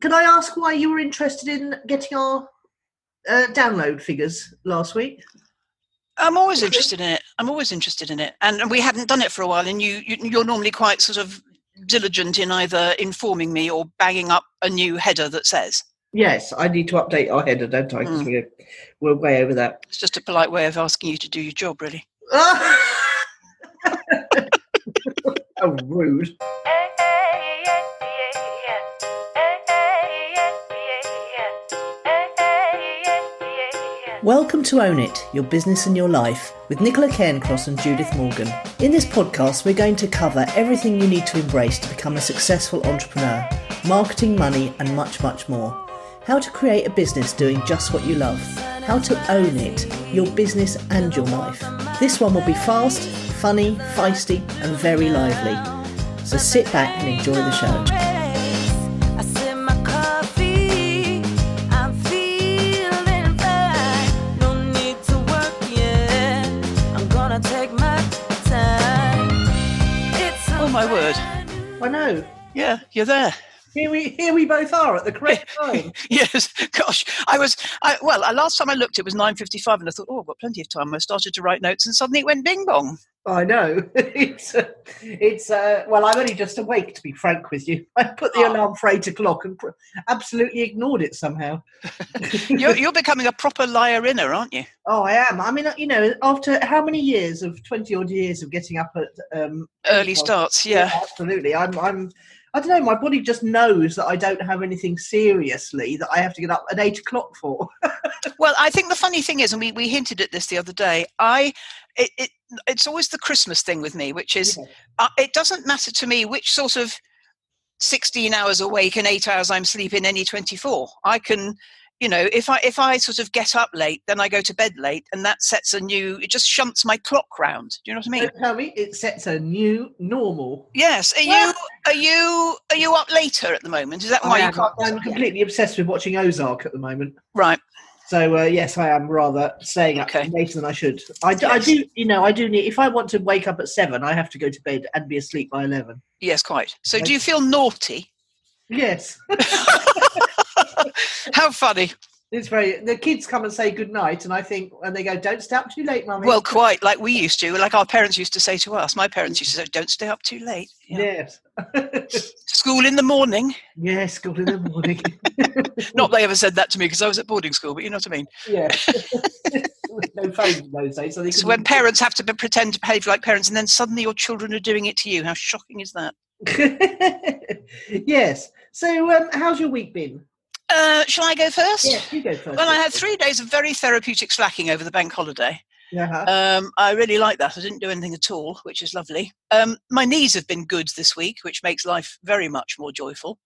can I ask why you were interested in getting our download figures last week? I'm always interested in it. And we hadn't done it for a while, and you're normally quite sort of diligent in either informing me or banging up a new header that says. Yes, I need to update our header, don't I? Because we're way over that. It's just a polite way of asking you to do your job, really. Oh, rude. Welcome to Own It, Your Business and Your Life, with Nicola Cairncross and Judith Morgan. In this podcast, we're going to cover everything you need to embrace to become a successful entrepreneur, marketing, money, and much, much more. How to create a business doing just what you love. How to own it, your business and your life. This one will be fast, funny, feisty, and very lively. So sit back and enjoy the show. Oh my word. I know. Yeah, you're there. Here we both are at the correct time. Yes, gosh. Last time I looked, it was 9:55, and I thought, I've got plenty of time. I started to write notes, and suddenly it went bing bong. I know. Well, I'm only just awake, to be frank with you. I put the alarm for 8 o'clock and absolutely ignored it somehow. You're becoming a proper liar-inner, aren't you? Oh, I am. I mean, after how many years of 20-odd years of getting up at early starts, yeah. Absolutely. I don't know, my body just knows that I don't have anything seriously that I have to get up at 8 o'clock for. Well, I think the funny thing is, and we hinted at this the other day, it's always the Christmas thing with me, which is, it doesn't matter to me which sort of 16 hours awake and 8 hours I'm sleeping any 24. I can, if I sort of get up late, then I go to bed late, and that it just shunts my clock round. Do you know what I mean? Don't tell me, it sets a new normal. Yes. Are you up later at the moment? Is that why you can't? I'm completely obsessed with watching Ozark at the moment. Right. So yes, I am rather staying up later than I should. I do need. If I want to wake up at 7, I have to go to bed and be asleep by 11. Yes, quite. So, do you feel naughty? Yes. How funny. It's the kids come and say good night, and they go, "Don't stay up too late, Mummy." Well, quite like we used to, like our parents used to say to us. My parents used to say, "Don't stay up too late." Yeah. Yes. School in the morning. Yes, school in the morning. Not they ever said that to me because I was at boarding school, but you know what I mean. Yeah. No phones in those days. So when parents have to pretend to behave like parents, and then suddenly your children are doing it to you, how shocking is that? Yes. So, how's your week been? Shall I go first? Yes, you go first. Well, I had 3 days of very therapeutic slacking over the bank holiday. Uh-huh. I really like that. I didn't do anything at all, which is lovely. My knees have been good this week, which makes life very much more joyful.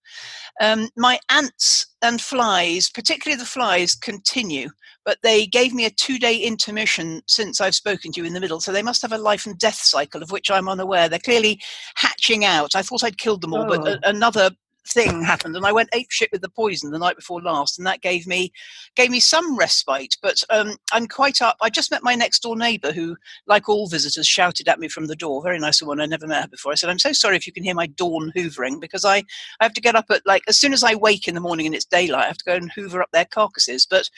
My ants and flies, particularly the flies, continue, but they gave me a 2-day intermission since I've spoken to you in the middle, so they must have a life and death cycle of which I'm unaware. They're clearly hatching out. I thought I'd killed them all, but another thing happened, and I went apeshit with the poison the night before last, and that gave me some respite, but I'm quite up. I just met my next door neighbour who, like all visitors, shouted at me from the door. Very nice woman. I never met her before. I said, "I'm so sorry if you can hear my dawn hoovering, because I have to get up at, as soon as I wake in the morning and it's daylight, I have to go and hoover up their carcasses." But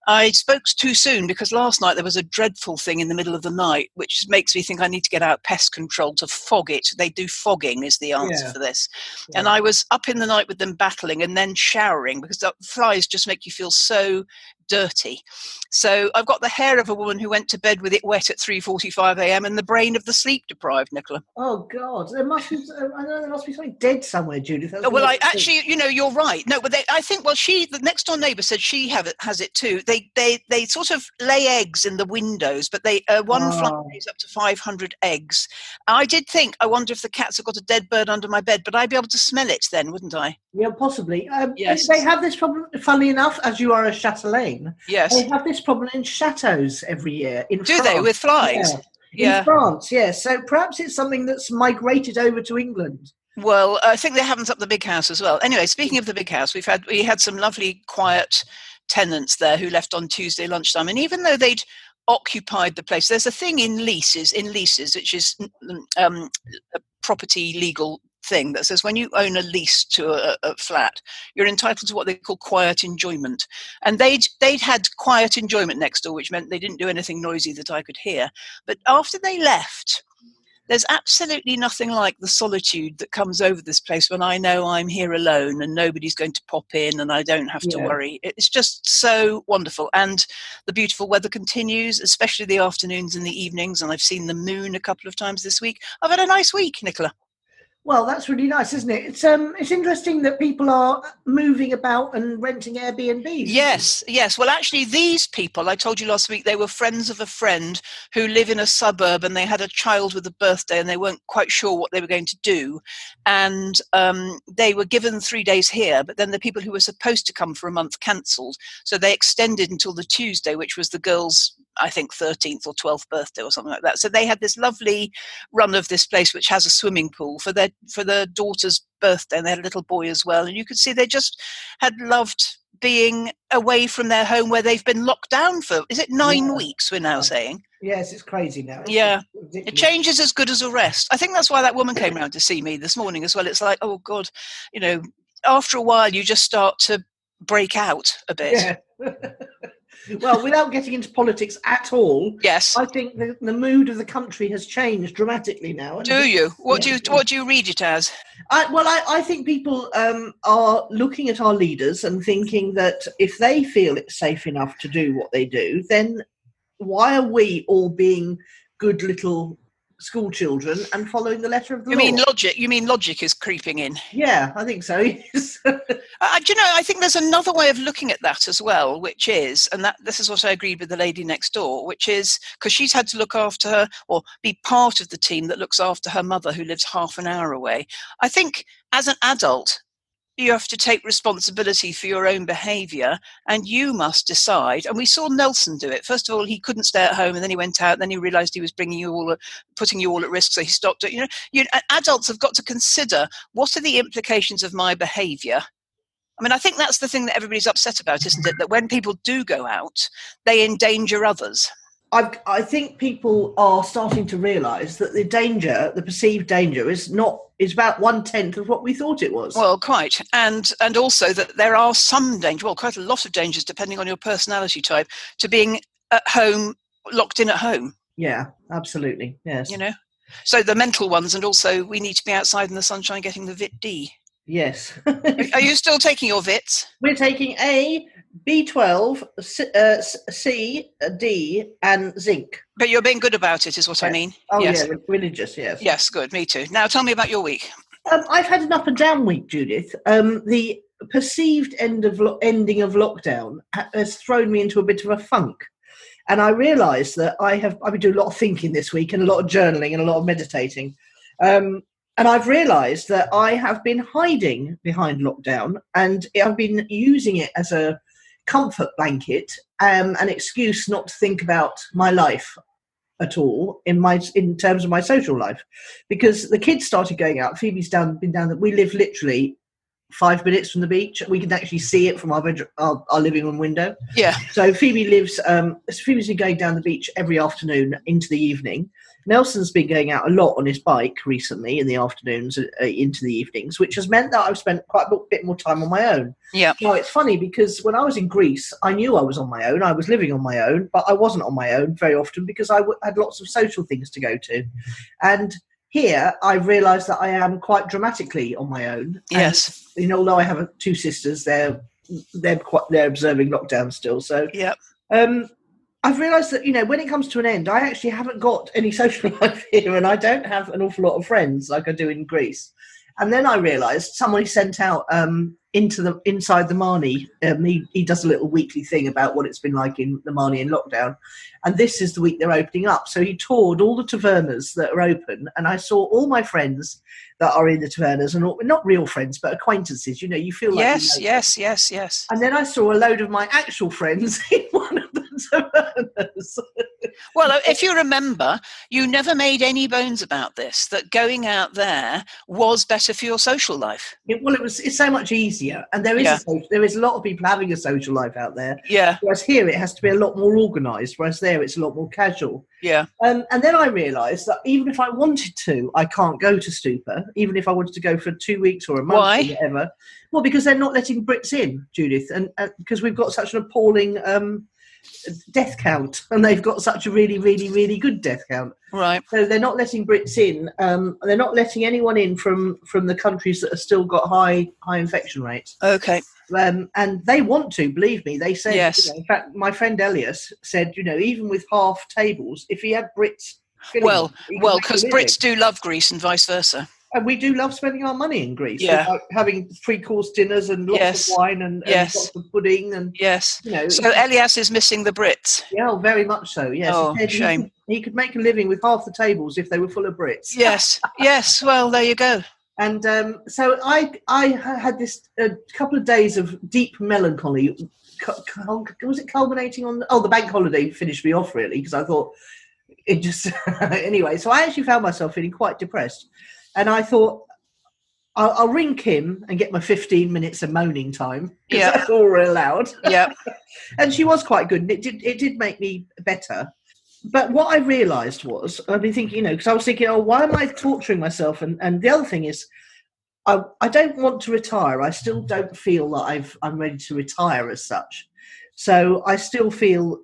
I spoke too soon, because last night there was a dreadful thing in the middle of the night, which makes me think I need to get out pest control to fog it. They do fogging is the answer for this. Yeah. And I was up in the night with them battling and then showering, because the flies just make you feel so dirty. So I've got the hair of a woman who went to bed with it wet at 3:45 a.m. and the brain of the sleep deprived, Nicola. Oh God, there must be something dead somewhere, Judith. Well, you're right. No, but the next door neighbour said she has it too. They sort of lay eggs in the windows, but one fly lays up to 500 eggs. I did think, I wonder if the cats have got a dead bird under my bed, but I'd be able to smell it then, wouldn't I? Yeah, possibly. Yes. They have this problem, funnily enough, as you are a chatelaine. Yes. They have this problem in chateaus every year in France. Do they, with flies? Yeah. In France, yes. So perhaps it's something that's migrated over to England. Well, I think they haven't up the big house as well. Anyway, speaking of the big house, we had some lovely quiet tenants there who left on Tuesday lunchtime, and even though they'd occupied the place, there's a thing in leases, which is a property legal thing that says when you own a lease to a flat, you're entitled to what they call quiet enjoyment. And they'd had quiet enjoyment next door, which meant they didn't do anything noisy that I could hear. But after they left, there's absolutely nothing like the solitude that comes over this place when I know I'm here alone and nobody's going to pop in and I don't have to worry. It's just so wonderful. And the beautiful weather continues, especially the afternoons and the evenings. And I've seen the moon a couple of times this week. I've had a nice week, Nicola. Well, that's really nice, isn't it? It's interesting that people are moving about and renting Airbnbs. Yes. Well, actually, these people, I told you last week, they were friends of a friend who live in a suburb, and they had a child with a birthday, and they weren't quite sure what they were going to do. And they were given 3 days here, but then the people who were supposed to come for a month cancelled. So they extended until the Tuesday, which was the girls' I think 13th or 12th birthday or something like that. So they had this lovely run of this place, which has a swimming pool for their daughter's birthday, and they had a little boy as well. And you could see they just had loved being away from their home where they've been locked down for, is it 9 weeks we're now saying? Yes, it's crazy now. It changes as good as a rest. I think that's why that woman came round to see me this morning as well. It's like, oh God, after a while you just start to break out a bit. Yeah. Well, without getting into politics at all, yes, I think the mood of the country has changed dramatically now. Do you? What do you read it as? I think people are looking at our leaders and thinking that if they feel it's safe enough to do what they do, then why are we all being good little school children and following the letter of the law? You mean logic is creeping in? Yeah, I think so. I think there's another way of looking at that as well, which is, and this is what I agreed with the lady next door, which is because she's had to look after her or be part of the team that looks after her mother who lives half an hour away. I think as an adult, you have to take responsibility for your own behaviour, and you must decide. And we saw Nelson do it. First of all, he couldn't stay at home, and then he went out, and then he realised he was putting you all at risk, so he stopped it. Adults have got to consider, what are the implications of my behaviour? I think that's the thing that everybody's upset about, isn't it? That when people do go out, they endanger others. I think people are starting to realise that the perceived danger, is about 1/10 of what we thought it was. Well, quite. And also that there are some danger, well, quite a lot of dangers, depending on your personality type, to being at home, locked in at home. Yeah, absolutely. Yes. So the mental ones, and also we need to be outside in the sunshine getting the Vit D. Yes. Are you still taking your Vits? We're taking A, B12, C, D, and zinc. But you're being good about it, is what I mean. Oh, yes. Yeah, religious, yes. Yes, good, me too. Now, tell me about your week. I've had an up and down week, Judith. The perceived ending of lockdown has thrown me into a bit of a funk. And I realised that I've been doing a lot of thinking this week and a lot of journaling and a lot of meditating. And I've realised that I have been hiding behind lockdown, and I've been using it as a comfort blanket, an excuse not to think about my life at all in terms of my social life, because the kids started going out. Phoebe's been down. We live literally 5 minutes from the beach. We can actually see it from our bedroom, our living room window. Yeah. So Phoebe's been going down the beach every afternoon into the evening. Nelson's been going out a lot on his bike recently in the afternoons into the evenings, which has meant that I've spent quite a bit more time on my own. Yeah. Now, it's funny because when I was in Greece, I knew I was on my own. I was living on my own, but I wasn't on my own very often because I had lots of social things to go to. And here, I've realised that I am quite dramatically on my own. Yes. And, although I have two sisters, they're observing lockdown still. So yeah. I've realised that, when it comes to an end, I actually haven't got any social life here, and I don't have an awful lot of friends like I do in Greece. And then I realised somebody sent out inside the Marnie. He does a little weekly thing about what it's been like in the Marnie in lockdown. And this is the week they're opening up. So he toured all the tavernas that are open, and I saw all my friends that are in the tavernas, and not real friends, but acquaintances. You feel like yes. And then I saw a load of my actual friends in one of the tavernas. Well, if you remember, you never made any bones about this, that going out there was better for your social life. It's so much easier, and there is a lot of people having a social life out there. Yeah. Whereas here it has to be a lot more organised, whereas there it's a lot more casual. Yeah. And then I realised that even if I wanted to, I can't go to Stupa, even if I wanted to go for 2 weeks or a month Why? or whatever. Well, because they're not letting Brits in, Judith, and because we've got such an appalling death count, and they've got such a really, really, really good death count. Right. So they're not letting Brits in. They're not letting anyone in from the countries that have still got high infection rates. Okay. And they want to, believe me. They said, yes. In fact, my friend Elias said, even with half tables, if he had Brits filling well, because Brits do love Greece and vice versa. And we do love spending our money in Greece. Yeah. Like having 3-course dinners and lots of wine and lots of pudding. And, So Elias is missing the Brits. Yeah, very much so, yes. Oh, shame. He could make a living with half the tables if they were full of Brits. Yes, yes. Well, there you go. And so I had this couple of days of deep melancholy. Was it culminating on... the bank holiday finished me off, really, because I thought it just... Anyway, so I actually found myself feeling quite depressed. And I thought, I'll ring Kim and get my 15 minutes of moaning time. Yeah. That's all we're allowed. Yeah. And she was quite good. And it did make me better. But what I realised was, I've been thinking, because I was thinking, why am I torturing myself? And the other thing is, I don't want to retire. I still don't feel that I'm ready to retire as such. So I still feel...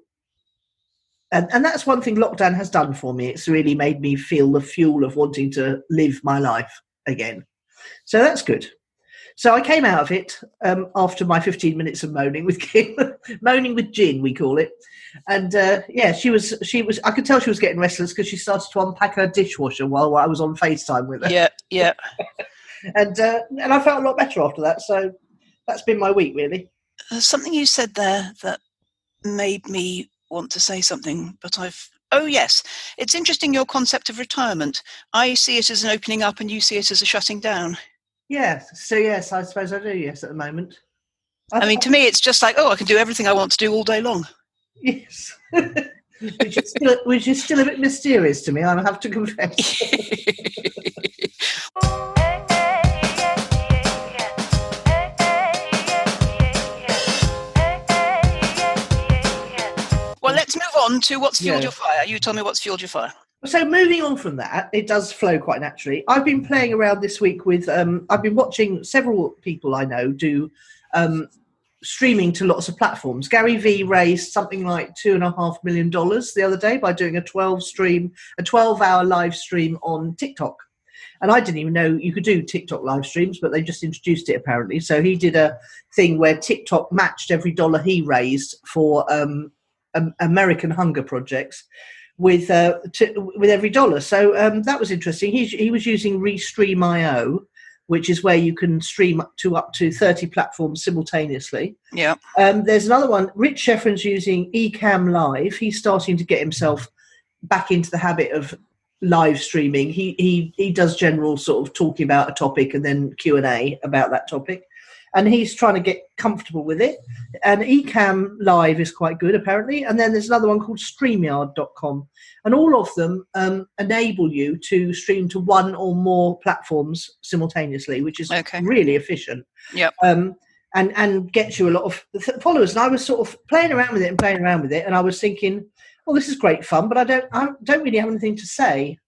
And that's one thing lockdown has done for me. It's really made me feel the fuel of wanting to live my life again. So that's good. So I came out of it after my 15 minutes of moaning with Kim, moaning with gin, we call it. And she was. I could tell she was getting restless because she started to unpack her dishwasher while I was on FaceTime with her. Yeah. And I felt a lot better after that. So that's been my week, really. There's something you said there that made me want to say something, but yes, it's interesting, your concept of retirement. I see it as an opening up and you see it as a shutting down. Yes, so yes, I suppose I do, yes, at the moment. I mean, to me it's just like, I can do everything I want to do all day long. Yes. which is still a bit mysterious to me, I have to confess. Well, let's move on to what's fueled your fire. You tell me what's fueled your fire. So moving on from that, it does flow quite naturally. I've been playing around this week with, I've been watching several people I know do streaming to lots of platforms. Gary Vee raised something like $2.5 million the other day by doing a 12-hour live stream on TikTok. And I didn't even know you could do TikTok live streams, but they just introduced it apparently. So he did a thing where TikTok matched every dollar he raised for American hunger projects with every dollar. So that was interesting. He was using Restream.io, which is where you can stream up to 30 platforms simultaneously. Yeah. There's another one. Rich Schefren's using Ecamm Live. He's starting to get himself back into the habit of live streaming. He does general sort of talking about a topic and then Q&A about that topic. And he's trying to get comfortable with it. And Ecamm Live is quite good, apparently. And then there's another one called Streamyard.com. And all of them enable you to stream to one or more platforms simultaneously, which is really efficient. Yep. And gets you a lot of followers. And I was sort of playing around with it. And I was thinking, well, this is great fun, but I don't really have anything to say.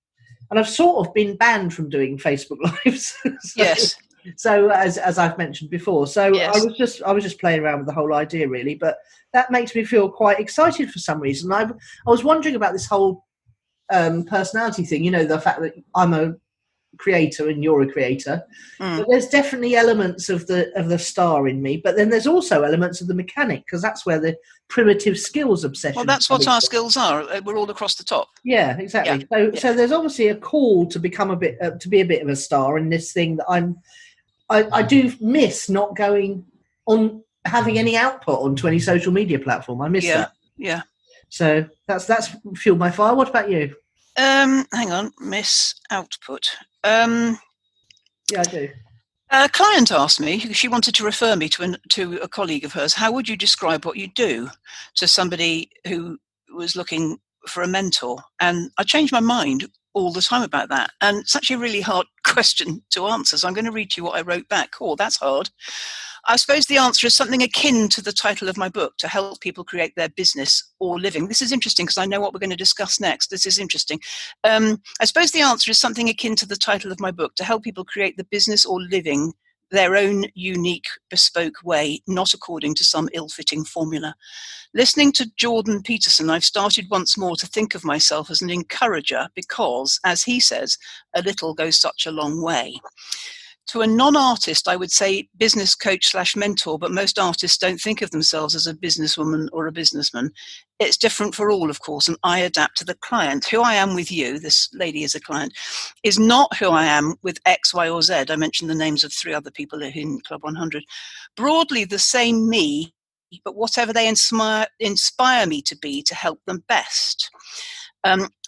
And I've sort of been banned from doing Facebook Lives. Yes. So as I've mentioned before, yes. I was just playing around with the whole idea, really. But that makes me feel quite excited for some reason. I was wondering about this whole personality thing. The fact that I'm a creator and you're a creator. But there's definitely elements of the star in me. But then there's also elements of the mechanic, because that's where the primitive skills obsession. Well, that's what our skills are. We're all across the top. Yeah, exactly. Yeah. So there's obviously a call to become to be a bit of a star in this thing that I do miss not going on, having any output onto any social media platform. I miss that. Yeah. So that's fueled my fire. What about you? Hang on, miss output. Yeah, I do. A client asked me, she wanted to refer me to a colleague of hers. How would you describe what you do to somebody who was looking for a mentor? And I change my mind all the time about that. And it's actually a really hard question to answer. So I'm going to read you what I wrote back. Oh, that's hard. I suppose the answer is something akin to the title of my book, to help people create their business or living. This is interesting because I know what we're going to discuss next. This is interesting. I suppose the answer is something akin to the title of my book, to help people create the business or living their own unique, bespoke way, not according to some ill-fitting formula. Listening to Jordan Peterson, I've started once more to think of myself as an encourager because, as he says, a little goes such a long way. To a non-artist, I would say business coach / mentor, but most artists don't think of themselves as a businesswoman or a businessman. It's different for all, of course, and I adapt to the client. Who I am with you, this lady is a client, is not who I am with X, Y, or Z. I mentioned the names of 3 other people in Club 100. Broadly the same me, but whatever they inspire me to be to help them best.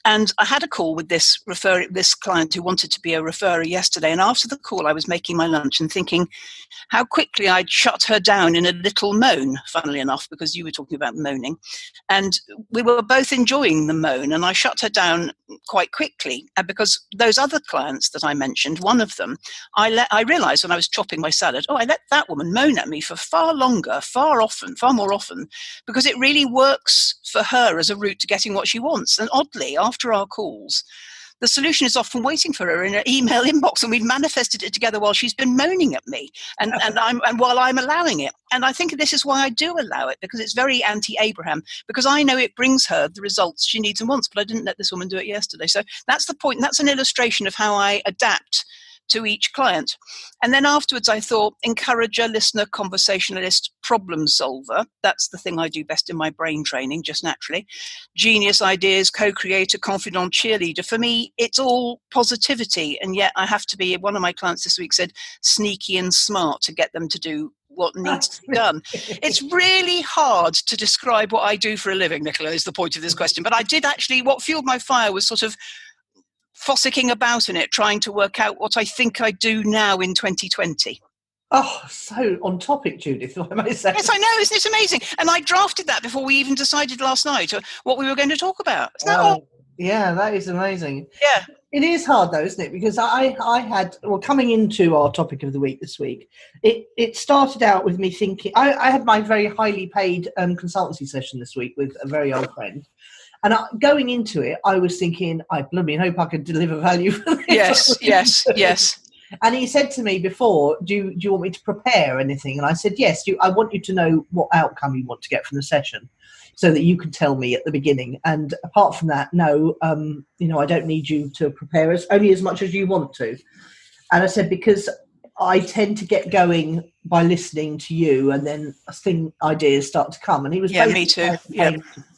And I had a call with this client who wanted to be a referrer yesterday. And after the call, I was making my lunch and thinking how quickly I'd shut her down in a little moan, funnily enough, because you were talking about moaning. And we were both enjoying the moan, and I shut her down quite quickly because those other clients that I mentioned, one of them, I realized when I was chopping my salad, I let that woman moan at me for far longer, far more often, because it really works for her as a route to getting what she wants. And oddly, after our calls, the solution is often waiting for her in her email inbox, and we've manifested it together while she's been moaning at me and while I'm allowing it. And I think this is why I do allow it, because it's very anti-Abraham, because I know it brings her the results she needs and wants, but I didn't let this woman do it yesterday. So that's the point. That's an illustration of how I adapt to each client. And then afterwards I thought encourager, listener, conversationalist, problem solver. That's the thing I do best in my brain training, just naturally. Genius, ideas, co-creator, confidant, cheerleader. For me, it's all positivity. And yet I have to be, one of my clients this week said, sneaky and smart to get them to do what needs to be done. It's really hard to describe what I do for a living, Nicola, is the point of this question. But I did actually, what fueled my fire was sort of fossicking about in it, trying to work out what I think I do now in 2020. Oh, so on topic, Judith, I might say. Yes, I know. Isn't it amazing? And I drafted that before we even decided last night what we were going to talk about. Isn't that all? Yeah, that is amazing. Yeah. It is hard though, isn't it? Because I had, coming into our topic of the week this week, it started out with me thinking, I had my very highly paid consultancy session this week with a very old friend. And going into it, I was thinking, I blooming hope I could deliver value for this. Yes. And he said to me before, do you want me to prepare anything? And I said, yes, I want you to know what outcome you want to get from the session so that you can tell me at the beginning. And apart from that, no, I don't need you to prepare only as much as you want to. And I said, because I tend to get going by listening to you, and then ideas start to come. And he was me too.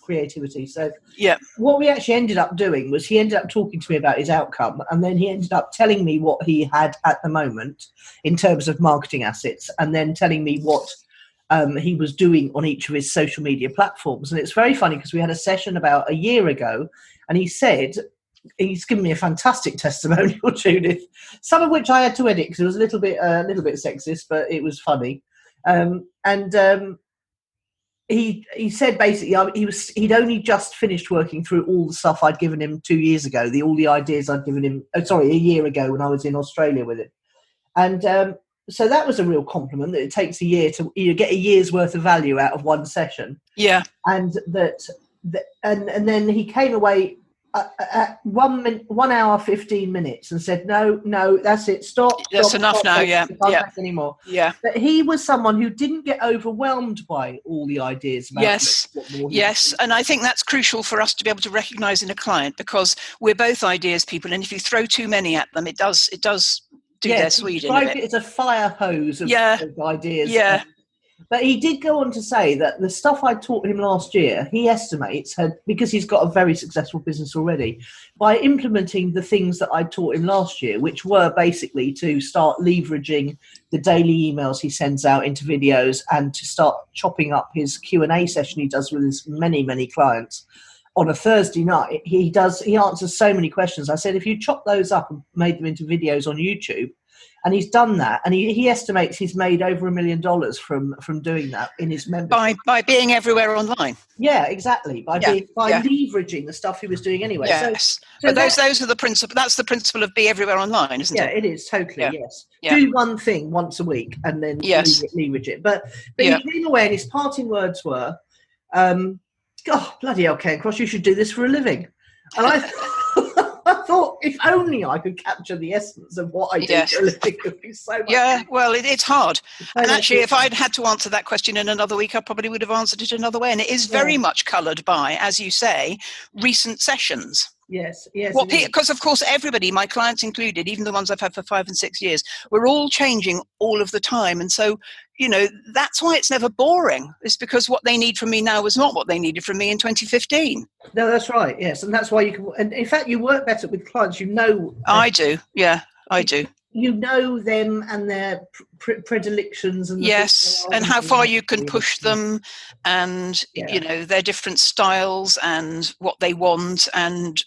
Creativity. So yeah, what we actually ended up doing was he ended up talking to me about his outcome, and then he ended up telling me what he had at the moment in terms of marketing assets, and then telling me what he was doing on each of his social media platforms. And it's very funny because we had a session about a year ago, and he said, he's given me a fantastic testimonial, Judith, some of which I had to edit because it was a little bit sexist, but it was funny. He said basically he'd only just finished working through all the stuff I'd given him 2 years ago, all the ideas I'd given him, a year ago when I was in Australia with him. And so that was a real compliment, that it takes a year to get a year's worth of value out of one session. Yeah. And and then he came away at 1 hour 15 minutes and said, no, that's it, stop, that's enough now. I can't take anymore. Yeah. But he was someone who didn't get overwhelmed by all the ideas about yes. And I think that's crucial for us to be able to recognize in a client, because we're both ideas people, and if you throw too many at them, it does do their Sweden a bit. It's a fire hose of ideas. Yeah. But he did go on to say that the stuff I taught him last year, he estimates, because he's got a very successful business already, by implementing the things that I taught him last year, which were basically to start leveraging the daily emails he sends out into videos, and to start chopping up his Q&A session he does with his many, many clients. On a Thursday night, he answers so many questions. I said, if you chop those up and made them into videos on YouTube, And he's done that, and he estimates he's made over $1 million from doing that in his membership. By being everywhere online. Yeah, exactly. By leveraging the stuff he was doing anyway. Yes, so but those are the principle. That's the principle of be everywhere online, isn't it? Yeah, it is totally. Yeah. Yes, Yeah. Do one thing once a week and then leverage it. But he came away, and his parting words were, "God, bloody hell, Ken Cross, you should do this for a living." And I thought, if only I could capture the essence of what I do for a living, it would be so much. Yeah, well, it's hard. And actually, if I'd had to answer that question in another week, I probably would have answered it another way. And it is very much coloured by, as you say, recent sessions. Yes. Because, of course, everybody, my clients included, even the ones I've had for 5 and 6 years, we're all changing all of the time. And so, that's why it's never boring. It's because what they need from me now is not what they needed from me in 2015. No, that's right. Yes. And that's why you can, and in fact, you work better with clients, I do. Yeah, I do. You know them and their predilections and and how far you can push them, and their different styles and what they want, and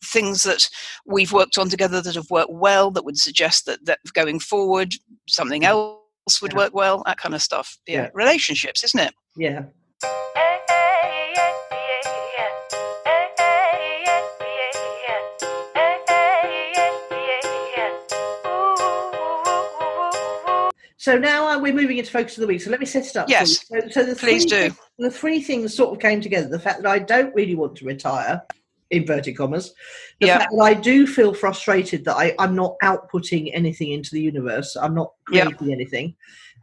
things that we've worked on together that have worked well, that would suggest that going forward something else would work well, that kind of stuff. Relationships, isn't it? Yeah. So now we're moving into focus of the week. So let me set it up. Yes, for you. So please do. The three things sort of came together. The fact that I don't really want to retire, inverted commas. The fact that I do feel frustrated that I'm not outputting anything into the universe. I'm not creating anything.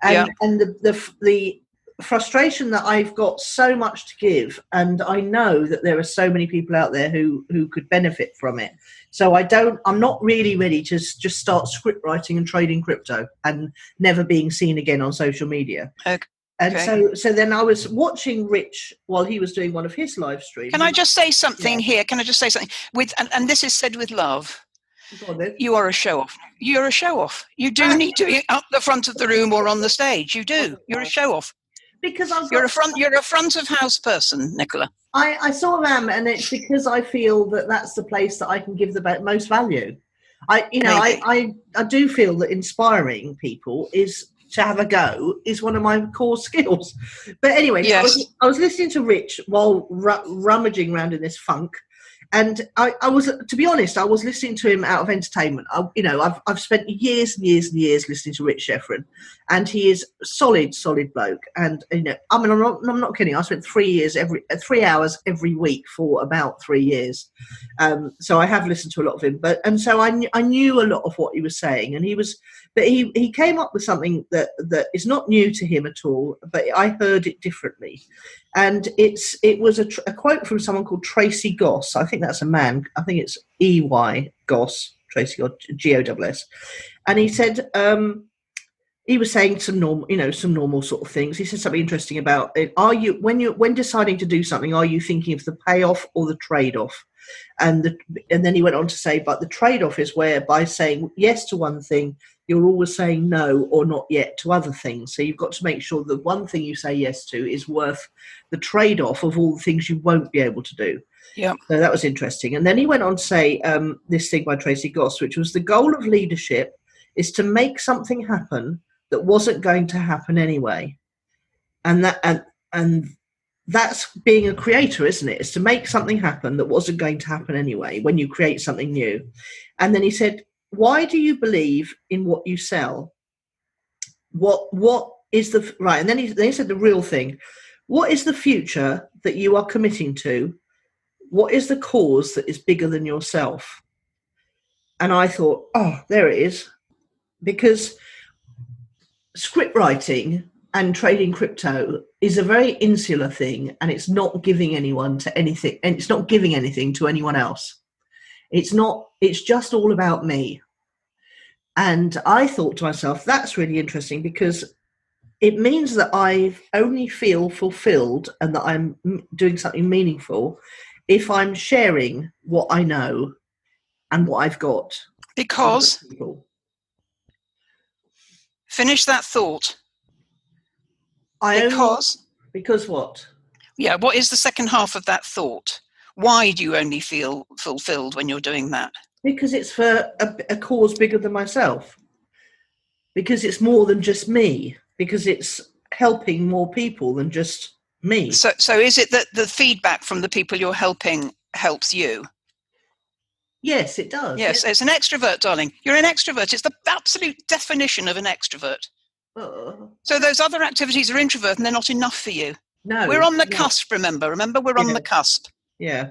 And the frustration that I've got so much to give, and I know that there are so many people out there who could benefit from it. So I'm not really ready to just start script writing and trading crypto and never being seen again on social media. Okay. And so then I was watching Rich while he was doing one of his live streams. Can I just say something here? Can I just say something and this is said with love? Go on, then. You are a show-off. You're a show-off. You do need to be up the front of the room or on the stage. You do. You're a show-off. Because you're a front of house person, Nicola. I sort of am, and it's because I feel that that's the place that I can give the most value. I do feel that inspiring people is to have a go is one of my core skills. But anyway, I was listening to Rich while rummaging around in this funk. And I was, to be honest, I was listening to him out of entertainment. I've spent years and years and years listening to Rich Schefren, and he is solid bloke. And I'm not kidding. I spent 3 hours every week for about 3 years. So I have listened to a lot of him. And so I knew a lot of what he was saying, and he came up with something that is not new to him at all, but I heard it differently. And it was a quote from someone called Tracy Goss. I think that's a man. I think it's E-Y Goss, Tracy Goss, G-O-S-S. And he said, he was saying some normal sort of things. He said something interesting about it. When deciding to do something, are you thinking of the payoff or the trade-off? And then he went on to say, but the trade-off is where by saying yes to one thing, you're always saying no or not yet to other things. So you've got to make sure that one thing you say yes to is worth the trade-off of all the things you won't be able to do. Yeah. So that was interesting. And then he went on to say this thing by Tracy Goss, which was the goal of leadership is to make something happen that wasn't going to happen anyway. And that's being a creator, isn't it? It's to make something happen that wasn't going to happen anyway when you create something new. And then he said, why do you believe in what you sell? What is the right? And then he said the real thing. What is the future that you are committing to? What is the cause that is bigger than yourself? And I thought, oh, there it is. Because script writing and trading crypto is a very insular thing, and it's not giving anyone to anything, and it's not giving anything to anyone else. It's just all about me. And I thought to myself, that's really interesting, because it means that I only feel fulfilled and that I'm doing something meaningful if I'm sharing what I know and what I've got. Because, finish that thought. Because what? Yeah, what is the second half of that thought? Why do you only feel fulfilled when you're doing that? Because it's for a cause bigger than myself. because it's more than just me, because it's helping more people than just me. So is it that the feedback from the people you're helping helps you? Yes, it does. Yes, it's an extrovert, darling. You're an extrovert. It's the absolute definition of an extrovert. So those other activities are introvert and they're not enough for you. No. We're on the cusp, remember? We're on the cusp. Yeah.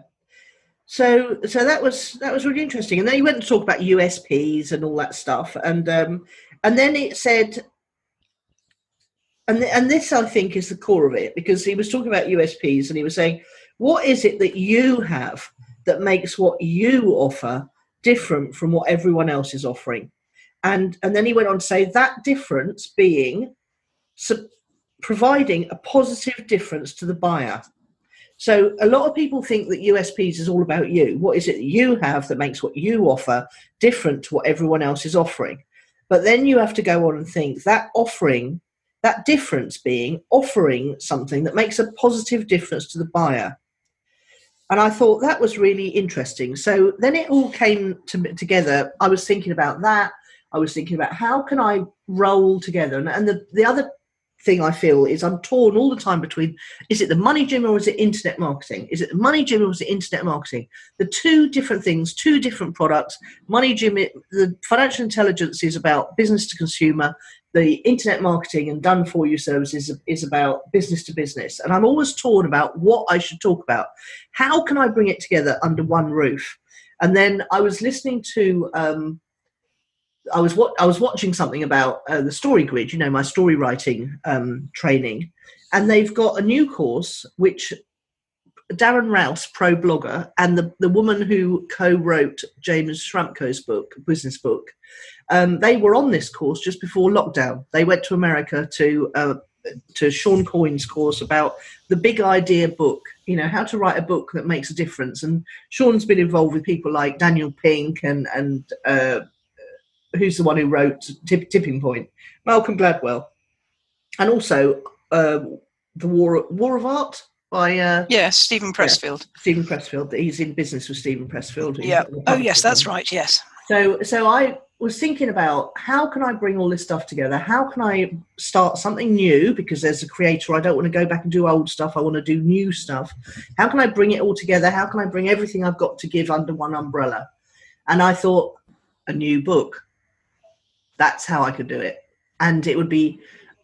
So that was really interesting. And then he went to talk about USPs and all that stuff. And then it said, and this I think is the core of it, because he was talking about USPs and he was saying, what is it that you have that makes what you offer different from what everyone else is offering? And then he went on to say that difference being providing a positive difference to the buyer. So a lot of people think that USPs is all about you. What is it that you have that makes what you offer different to what everyone else is offering? But then you have to go on and think that that difference being offering something that makes a positive difference to the buyer. And I thought that was really interesting. So then it all came together. I was thinking about that. I was thinking about how can I roll together? And the other thing I feel is I'm torn all the time between, is it the money gym or is it internet marketing? Is it the money gym or is it internet marketing? The two different things, two different products. Money gym, the financial intelligence is about business to consumer. The internet marketing and done for you services is about business to business. And I'm always torn about what I should talk about. How can I bring it together under one roof? And then I was listening to, I was watching something about the Story Grid, my story writing training, and they've got a new course which Darren Rouse, pro blogger, and the woman who co-wrote James Schramko's book, business book, they were on this course just before lockdown. They went to America to Sean Coyne's course about the big idea book, how to write a book that makes a difference. And Sean's been involved with people like Daniel Pink and who's the one who wrote Tipping Point? Malcolm Gladwell. And also The War of Art by... Stephen Pressfield. Yeah, Stephen Pressfield. He's in business with Stephen Pressfield. Yeah. Oh, yes, that's right, yes. So I was thinking about how can I bring all this stuff together? How can I start something new? Because as a creator, I don't want to go back and do old stuff. I want to do new stuff. How can I bring it all together? How can I bring everything I've got to give under one umbrella? And I thought, a new book. That's how I could do it. And it would be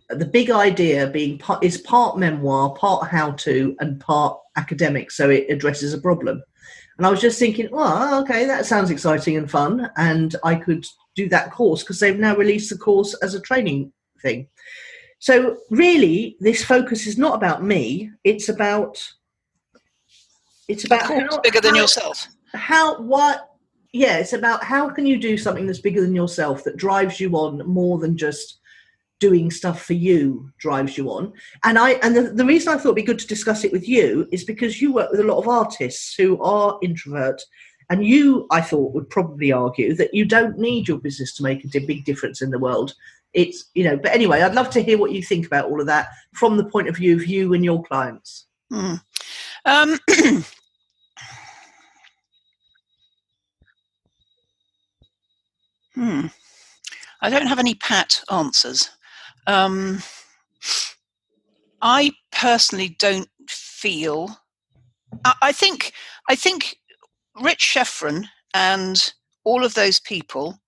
the big idea being is part memoir, part how-to, and part academic. So it addresses a problem. And I was just thinking, well, okay, that sounds exciting and fun. And I could do that course because they've now released the course as a training thing. So really, this focus is not about me. It's about bigger than yourself. It's about how can you do something that's bigger than yourself, that drives you on more than just doing stuff for you drives you on. And the reason I thought it'd be good to discuss it with you is because you work with a lot of artists who are introvert, and you, I thought, would probably argue that you don't need your business to make a big difference in the world. It's, but anyway, I'd love to hear what you think about all of that from the point of view of you and your clients. I don't have any pat answers. I personally don't feel. I think Rich Schefren and all of those people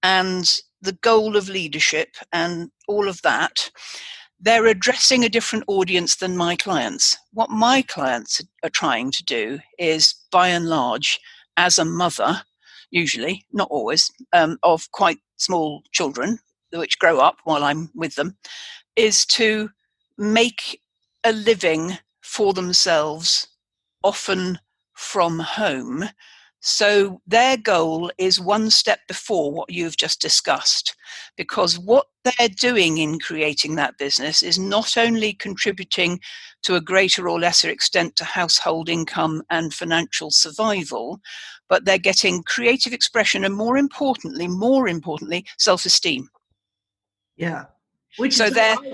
and the goal of leadership and all of that, they're addressing a different audience than my clients. What my clients are trying to do is, by and large, as a mother, usually, not always, of quite small children, which grow up while I'm with them, is to make a living for themselves, often from home. So their goal is one step before what you've just discussed, because what they're doing in creating that business is not only contributing to a greater or lesser extent to household income and financial survival, but they're getting creative expression and more importantly, self-esteem. Yeah. Which is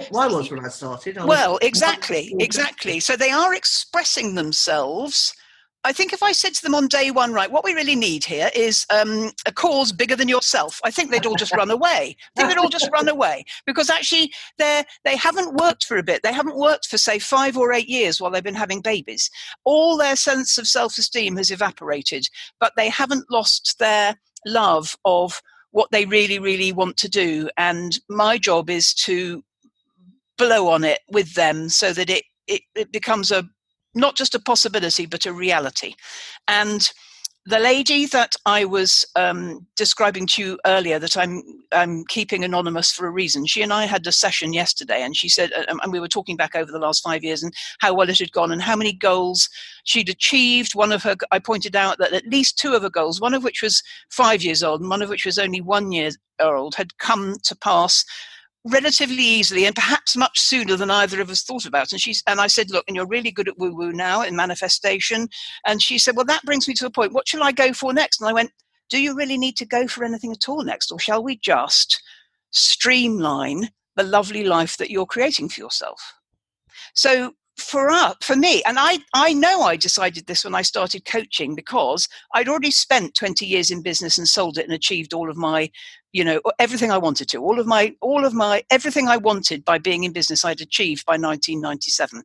what I was when I started. Exactly. So they are expressing themselves I think if I said to them on day one, right, what we really need here is a cause bigger than yourself, I think they'd all just run away. Because actually they haven't worked for a bit. They haven't worked for, say, 5 or 8 years while they've been having babies. All their sense of self-esteem has evaporated, but they haven't lost their love of what they really, really want to do. And my job is to blow on it with them so that it becomes not just a possibility, but a reality. And the lady that I was describing to you earlier, that I'm keeping anonymous for a reason, she and I had a session yesterday, and she said, and we were talking back over the last 5 years and how well it had gone and how many goals she'd achieved. I pointed out that at least 2 of her goals, one of which was 5 years old and one of which was only 1 year old, had come to pass relatively easily and perhaps much sooner than either of us thought about. And I said, look, and you're really good at woo-woo now in manifestation. And she said, well, that brings me to a point. What shall I go for next? And I went, do you really need to go for anything at all next? Or shall we just streamline the lovely life that you're creating for yourself? So for me, and I know I decided this when I started coaching, because I'd already spent 20 years in business and sold it and achieved all of my, everything I wanted to, all of my everything I wanted by being in business, I'd achieved by 1997.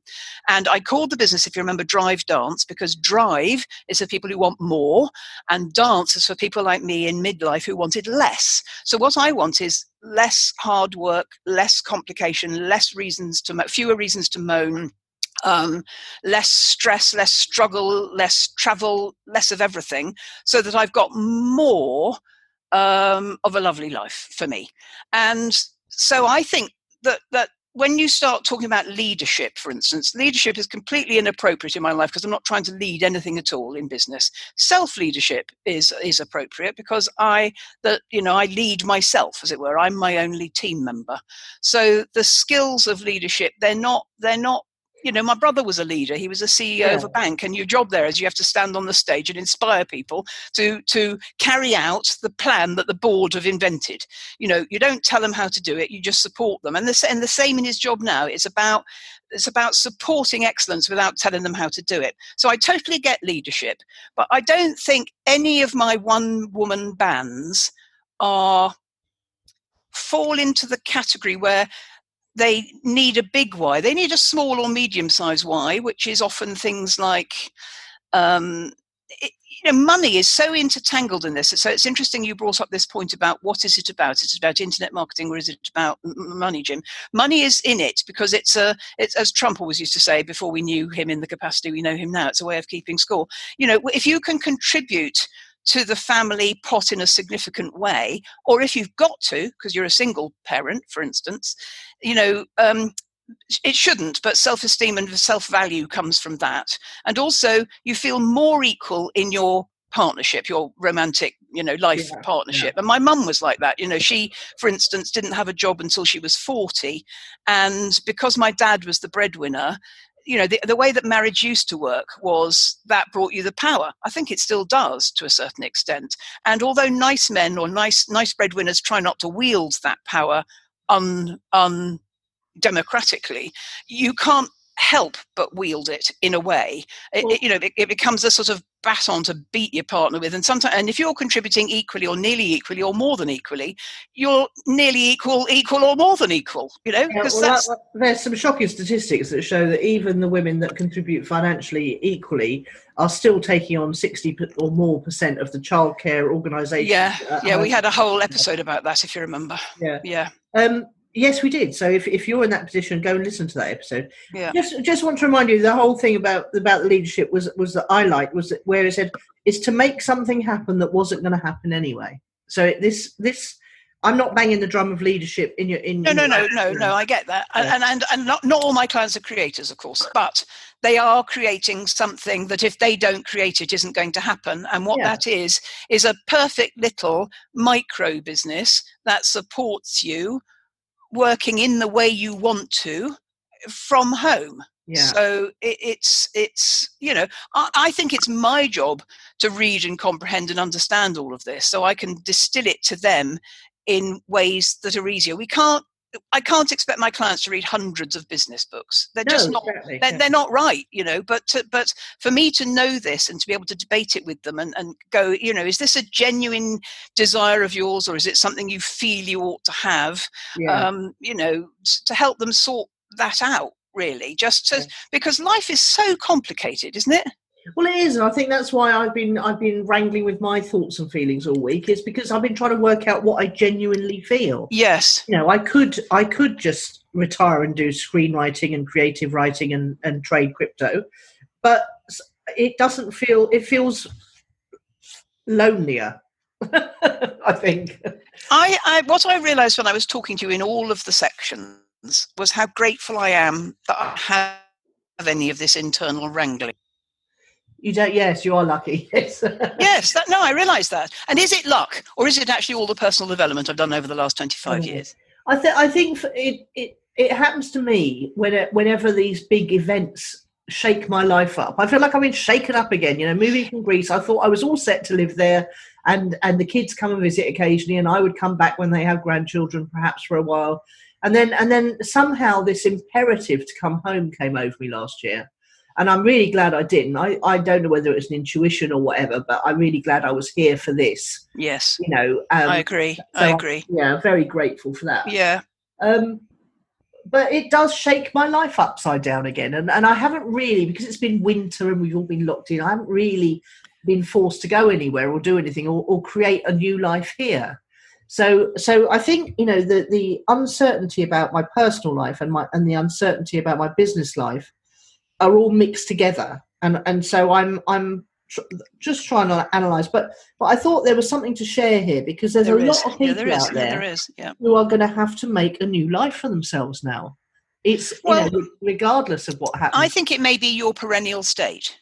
And I called the business, if you remember, Drive Dance, because drive is for people who want more and dance is for people like me in midlife who wanted less. So what I want is less hard work, less complication, fewer reasons to moan, less stress, less struggle, less travel, less of everything, so that I've got more of a lovely life for me. And so I think that when you start talking about leadership, for instance, leadership is completely inappropriate in my life because I'm not trying to lead anything at all in business. Self-leadership is appropriate because I lead myself, as it were. I'm my only team member. So the skills of leadership, they're not. My brother was a leader. He was a CEO of a bank, and your job there is you have to stand on the stage and inspire people to carry out the plan that the board have invented. You don't tell them how to do it; you just support them. And the same in his job now. It's about supporting excellence without telling them how to do it. So I totally get leadership, but I don't think any of my one-woman bands fall into the category where they need a big why. They need a small or medium-sized why, which is often things like, money is so intertangled in this. So it's interesting you brought up this point about what is it about? Is it about internet marketing or is it about money, Jim? Money is in it because it's as Trump always used to say before we knew him in the capacity we know him now, it's a way of keeping score. If you can contribute to the family pot in a significant way, or if you've got to, because you're a single parent, for instance, it shouldn't, but self-esteem and self-value comes from that. And also you feel more equal in your partnership, your romantic, life partnership. Yeah. And my mum was like that. She, for instance, didn't have a job until she was 40. And because my dad was the breadwinner, the way that marriage used to work was that brought you the power. I think it still does to a certain extent. And although nice men or nice breadwinners try not to wield that power undemocratically, you can't help but wield it in a way. It becomes a sort of baton to beat your partner with. And if you're contributing equally or nearly equally or more than equally, you're nearly equal or more than equal, there's some shocking statistics that show that even the women that contribute financially equally are still taking on 60 or more % of the childcare organisation. We had a whole episode about that, if you remember. Yes, we did. So if you're in that position, go and listen to that episode. Yeah. Just want to remind you, the whole thing about the leadership was that I liked was that where it said it's to make something happen that wasn't going to happen anyway. So this I'm not banging the drum of leadership in your. No. I get that, and not all my clients are creators, of course, but they are creating something that if they don't create it, isn't going to happen. And what that is a perfect little micro business that supports you working in the way you want to from home. So it's I think it's my job to read and comprehend and understand all of this so I can distill it to them in ways that are easier. We can't, I can't expect my clients to read hundreds of business books. They're just not. Exactly, They're not right, But for me to know this and to be able to debate it with them and go, is this a genuine desire of yours, or is it something you feel you ought to have? Yeah. To help them sort that out, really, because life is so complicated, isn't it? Well, it is, and I think that's why I've been wrangling with my thoughts and feelings all week. Is because I've been trying to work out what I genuinely feel. Yes. I could just retire and do screenwriting and creative writing and trade crypto, but it doesn't feel. It feels lonelier. I think. What I realised when I was talking to you in all of the sections was how grateful I am that I have any of this internal wrangling. You don't? Yes, you are lucky. Yes. Yes. I realise that. And is it luck, or is it actually all the personal development I've done over the last 25 years? I think it happens to me whenever these big events shake my life up. I feel like I've been shaken up again. Moving from Greece, I thought I was all set to live there, and the kids come and visit occasionally, and I would come back when they have grandchildren, perhaps for a while, and then somehow this imperative to come home came over me last year. And I'm really glad I didn't. I don't know whether it was an intuition or whatever, but I'm really glad I was here for this. Yes. I agree. I agree. I'm very grateful for that. Yeah. But it does shake my life upside down again. And I haven't really, because it's been winter and we've all been locked in, I haven't really been forced to go anywhere or do anything or create a new life here. So I think, the uncertainty about my personal life and the uncertainty about my business life are all mixed together, and so I'm just trying to analyse. But I thought there was something to share here, because there's a lot of people out there who are going to have to make a new life for themselves now. It's regardless of what happens. I think it may be your perennial state.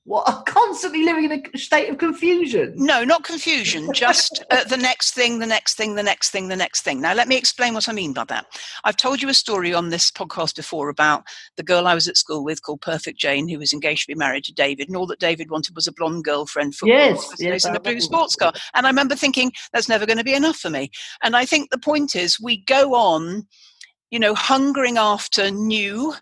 I'm constantly living in a state of confusion. No, not confusion, just the next thing, the next thing, the next thing, the next thing. Now, let me explain what I mean by that. I've told you a story on this podcast before about the girl I was at school with called Perfect Jane, who was engaged to be married to David, and all that David wanted was a blonde girlfriend, football, yes, and a blue sports car. And I remember thinking, that's never going to be enough for me. And I think the point is, we go on, hungering after new.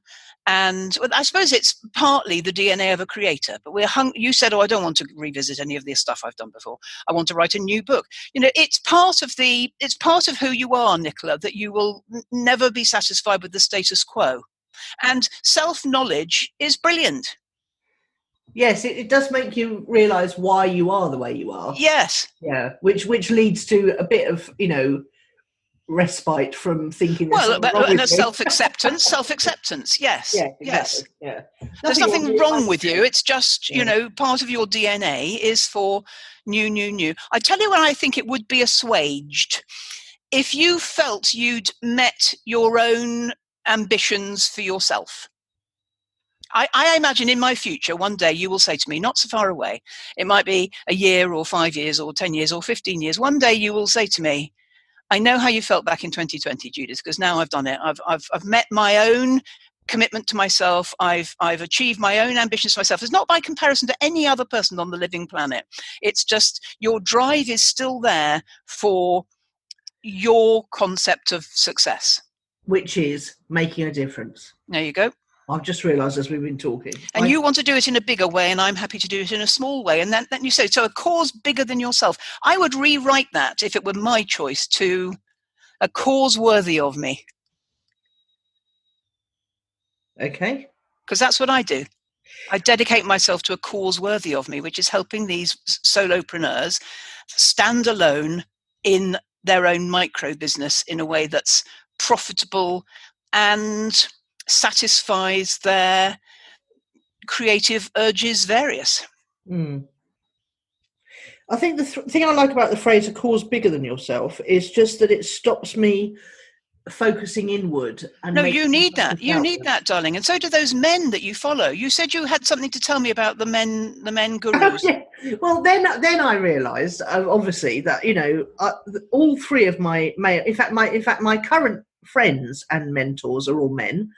And I suppose it's partly the DNA of a creator, but you said, I don't want to revisit any of the stuff I've done before. I want to write a new book. It's part of who you are, Nicola, that you will never be satisfied with the status quo. And self-knowledge is brilliant. Yes, it does make you realise why you are the way you are. Yes. Yeah, which leads to a bit of, respite from thinking. And self-acceptance. Yes. Yeah, exactly. Yes. Yeah. There's nothing wrong with you. It's just, part of your DNA is for new. I tell you when I think it would be assuaged. If you felt you'd met your own ambitions for yourself. I imagine in my future, one day you will say to me, not so far away, it might be a year or 5 years or 10 years or 15 years. One day you will say to me, I know how you felt back in 2020, Judith, because now I've done it. I've met my own commitment to myself. I've achieved my own ambitions to myself. It's not by comparison to any other person on the living planet. It's just your drive is still there for your concept of success. Which is making a difference. There you go. I've just realised as we've been talking. And you want to do it in a bigger way, and I'm happy to do it in a small way. And then you say, so a cause bigger than yourself. I would rewrite that, if it were my choice, to a cause worthy of me. Okay. Because that's what I do. I dedicate myself to a cause worthy of me, which is helping these solopreneurs stand alone in their own micro business in a way that's profitable and satisfies their creative urges various. I think the thing I like about the phrase "a cause bigger than yourself" is just that it stops me focusing inward. And you need that. You need that, darling. And so do those men that you follow. You said you had something to tell me about the men gurus. Yeah. Well, then I realised, obviously, that all three of my current friends and mentors are all men.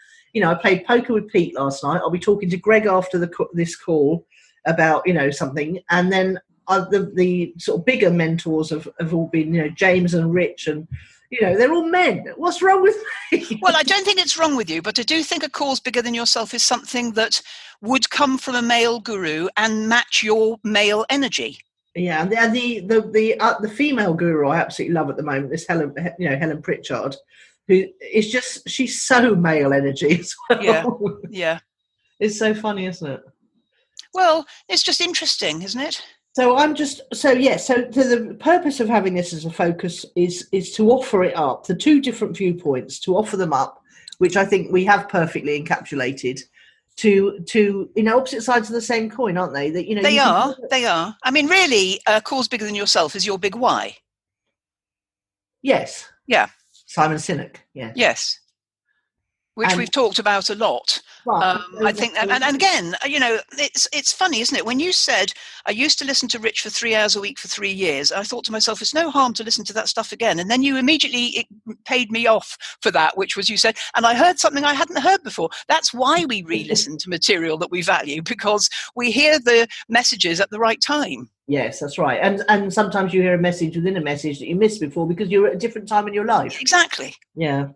I played poker with Pete last night. I'll be talking to Greg after this call about something, and then the sort of bigger mentors have all been James and Rich and They're all men. What's wrong with me? Well, I don't think it's wrong with you, but I do think a cause bigger than yourself is something that would come from a male guru and match your male energy. Yeah, and the female guru I absolutely love at the moment is Helen Pritchard, who is she's so male energy as well. Yeah. It's so funny, isn't it? Well, it's just interesting, isn't it? So the purpose of having this as a focus is to offer it up, the two different viewpoints, to offer them up, which I think we have perfectly encapsulated, to opposite sides of the same coin, aren't they? That they are. I mean, really, a cause bigger than yourself is your big why. Yes. Yeah. Simon Sinek. Yeah. Yes. Which we've talked about a lot. I think, and again, it's funny, isn't it? When you said, I used to listen to Rich for 3 hours a week for 3 years, I thought to myself, it's no harm to listen to that stuff again. And then you immediately paid me off for that, which was, you said, and I heard something I hadn't heard before. That's why we re-listen to material that we value, because we hear the messages at the right time. Yes, that's right. And sometimes you hear a message within a message that you missed before because you're at a different time in your life. Exactly. Yeah.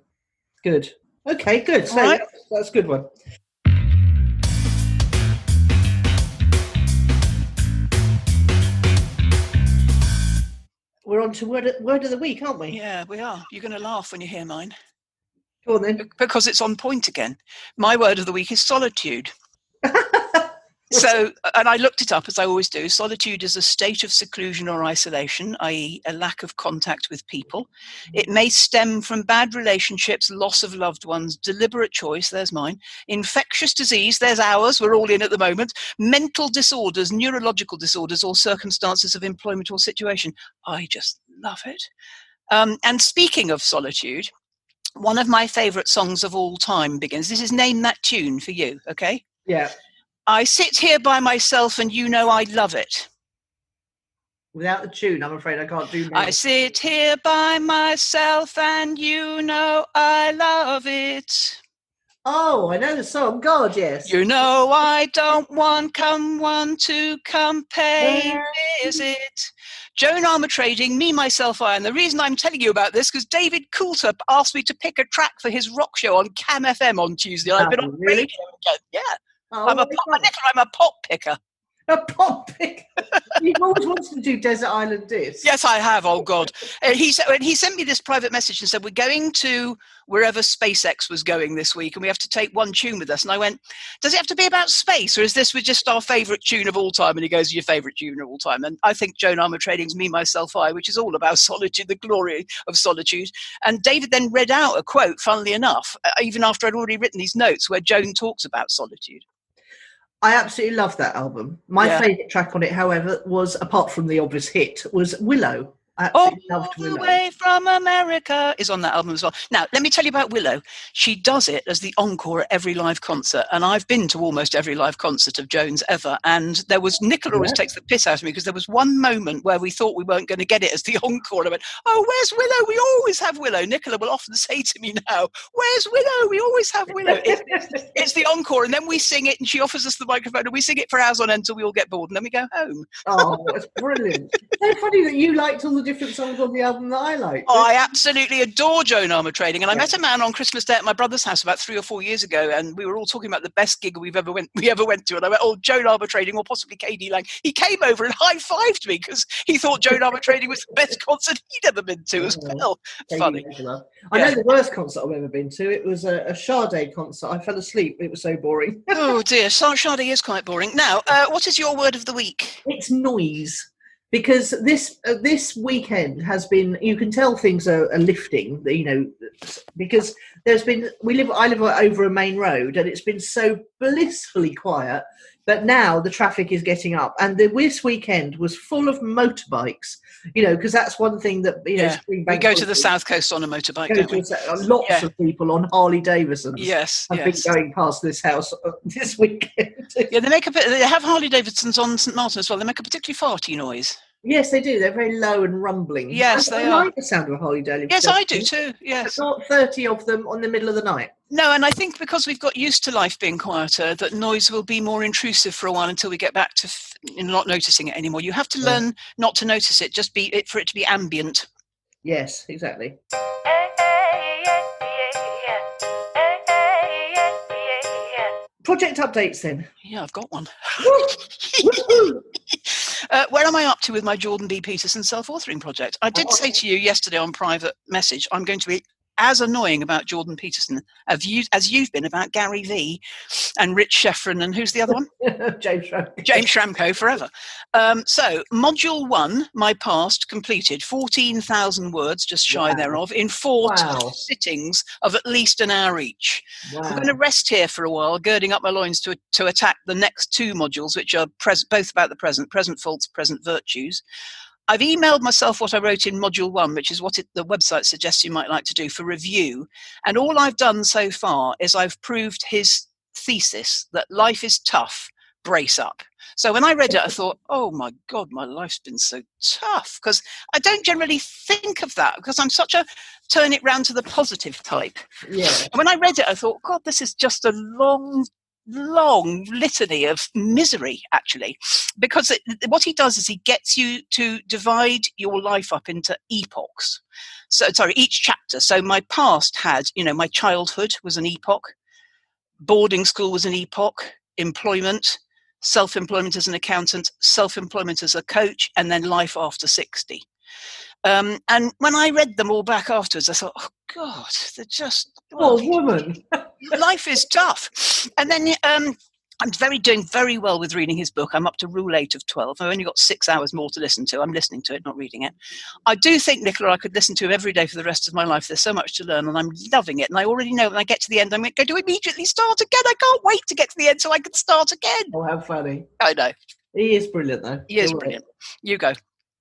Good. Okay, good. So right. That's a good one. We're on to word of the week, aren't we? Yeah, we are. You're going to laugh when you hear mine. Go on then. Because it's on point again. My word of the week is solitude. So, and I looked it up, as I always do. Solitude is a state of seclusion or isolation, i.e. a lack of contact with people. It may stem from bad relationships, loss of loved ones, deliberate choice, there's mine, infectious disease, there's ours, we're all in at the moment, mental disorders, neurological disorders, or circumstances of employment or situation. I just love it. And speaking of solitude, one of my favourite songs of all time begins. This is Name That Tune for you, okay? Yeah. I sit here by myself and I love it. Without the tune, I'm afraid I can't do that. I sit here by myself and I love it. Oh, I know the song. God, yes. I don't want to come pay visit. Joan Armour Trading, Me, Myself, I. And the reason I'm telling you about this, because David Coulter asked me to pick a track for his rock show on Ecamm FM on Tuesday. I've been on radio again. Yeah. Oh, I'm a pop picker. A pop picker. You've always wanted to do Desert Island Discs. Yes, I have. Oh, God. He sent me this private message and said, we're going to wherever SpaceX was going this week, and we have to take one tune with us. And I went, does it have to be about space, or is this just our favourite tune of all time? And he goes, your favourite tune of all time. And I think Joan Armour Trading's Me, Myself, I, which is all about solitude, the glory of solitude. And David then read out a quote, funnily enough, even after I'd already written these notes, where Joan talks about solitude. I absolutely love that album. My favourite track on it, however, was, apart from the obvious hit, was Willow. I absolutely loved Willow. All the Way from America is on that album as well. Now, let me tell you about Willow. She does it as the encore at every live concert, and I've been to almost every live concert of Joan's ever, and there was, Nicola always takes the piss out of me, because there was one moment where we thought we weren't going to get it as the encore, and I went, oh, where's Willow? We always have Willow. Nicola will often say to me now, where's Willow? We always have Willow. It's the encore, and then we sing it, and she offers us the microphone, and we sing it for hours on end until we all get bored, and then we go home. Oh, that's brilliant. So funny that you liked all the different songs on the album that I liked. Oh, I absolutely adore Joan Armour Trading, and I met a man on Christmas Day at my brother's house about 3 or 4 years ago, and we were all talking about the best gig we ever went to, and I went, oh, Joan Armour Trading, or possibly K.D. Lang. He came over and high-fived me because he thought Joan Armour Trading was the best concert he'd ever been to as well. Funny. I know the worst concert I've ever been to. It was a Sade concert. I fell asleep. It was so boring. Oh dear, Sade is quite boring. Now, what is your word of the week? It's noise. Because this weekend has been, you can tell things are lifting, because I live over a main road, and it's been so blissfully quiet. But now the traffic is getting up, and this weekend was full of motorbikes. Because that's one thing that we go to the South Coast on a motorbike. Don't we? Lots of people on Harley Davidsons. Yes, I've been going past this house this weekend. Yeah, they have Harley Davidsons on St Martin as well. They make a particularly farty noise. Yes, they do. They're very low and rumbling. Yes, I like the sound of a Harley Davidson. Yes, I do too. Yes, not 30 of them on the middle of the night. No, and I think because we've got used to life being quieter, that noise will be more intrusive for a while until we get back to not noticing it anymore. You have to learn not to notice it, for it to be ambient. Yes, exactly. Project updates then. Yeah, I've got one. Woohoo! Where am I up to with my Jordan B. Peterson self-authoring project? I did say to you yesterday on private message, I'm going to be as annoying about Jordan Peterson as you've been about Gary Vee and Rich Schefren and who's the other one? James Schramko. James Schramko forever. So module 1, my past, completed 14,000 words, just shy thereof, in 4 sittings of at least an hour each. Wow. I'm going to rest here for a while, girding up my loins to attack the next 2 modules, which are both about the present faults, present virtues. I've emailed myself what I wrote in module 1, which is what the website suggests you might like to do for review. And all I've done so far is I've proved his thesis that life is tough, brace up. So when I read it, I thought, oh my God, my life's been so tough, because I don't generally think of that because I'm such a turn it round to the positive type. Yeah. When I read it, I thought, God, this is just a long litany of misery, actually, because what he does is he gets you to divide your life up into epochs. Each chapter. So my past had, my childhood was an epoch, boarding school was an epoch, employment, self-employment as an accountant, self-employment as a coach, and then life after 60. And when I read them all back afterwards, I thought, oh God, they're just... woman. Life is tough. And then I'm doing very well with reading his book. I'm up to rule 8 of 12. I've only got 6 hours more to listen to. I'm listening to it, not reading it. I do think, Nicola, I could listen to him every day for the rest of my life. There's so much to learn and I'm loving it. And I already know when I get to the end, I'm going to immediately start again. I can't wait to get to the end so I can start again. Oh, how funny. I know. He is brilliant, though. He is brilliant. You go.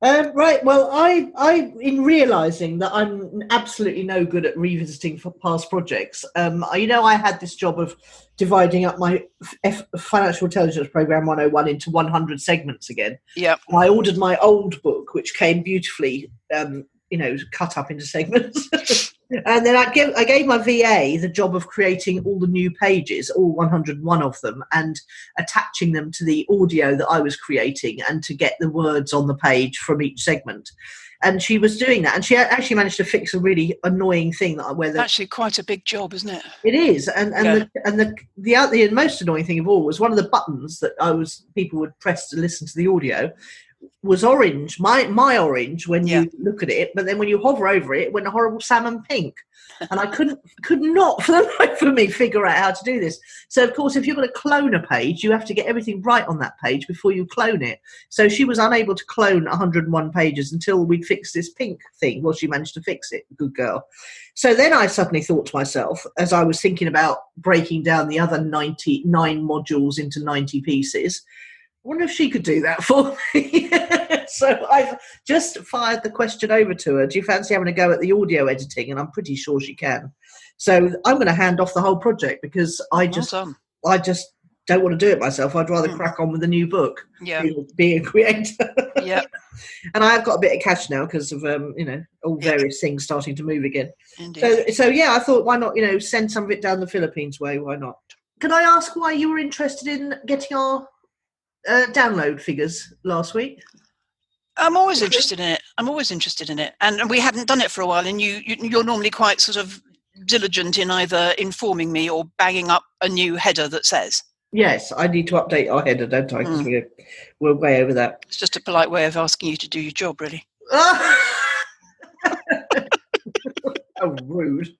Right. Well, I in realising that I'm absolutely no good at revisiting for past projects, I had this job of dividing up my financial intelligence program 101 into 100 segments again. Yeah. I ordered my old book, which came beautifully, cut up into segments. And then I gave my VA the job of creating all the new pages, all 101 of them, and attaching them to the audio that I was creating and to get the words on the page from each segment. And she was doing that, and she actually managed to fix a really annoying thing actually quite a big job, isn't it? It is, and the most annoying thing of all was one of the buttons that people would press to listen to the audio was orange, my orange when you look at it, but then when you hover over it, it went a horrible salmon pink, and I could not for the life of me figure out how to do this. So of course, if you're going to clone a page, you have to get everything right on that page before you clone it. So she was unable to clone 101 pages until we'd fixed this pink thing. Well, she managed to fix it, good girl. So then I suddenly thought to myself, as I was thinking about breaking down the other 99 modules into 90 pieces, I wonder if she could do that for me. So I've just fired the question over to her. Do you fancy having a go at the audio editing? And I'm pretty sure she can. So I'm going to hand off the whole project because I just don't want to do it myself. I'd rather crack on with a new book. Yeah. Be a creator. Yeah. And I've got a bit of cash now because of all various things starting to move again. Indeed. So yeah, I thought, why not send some of it down the Philippines way? Why not? Can I ask why you were interested in getting our download figures last week? I'm always interested in it. And we hadn't done it for a while, and you're normally quite sort of diligent in either informing me or banging up a new header that says. Yes, I need to update our header, don't I? Because we're way over that. It's just a polite way of asking you to do your job, really. Oh, rude.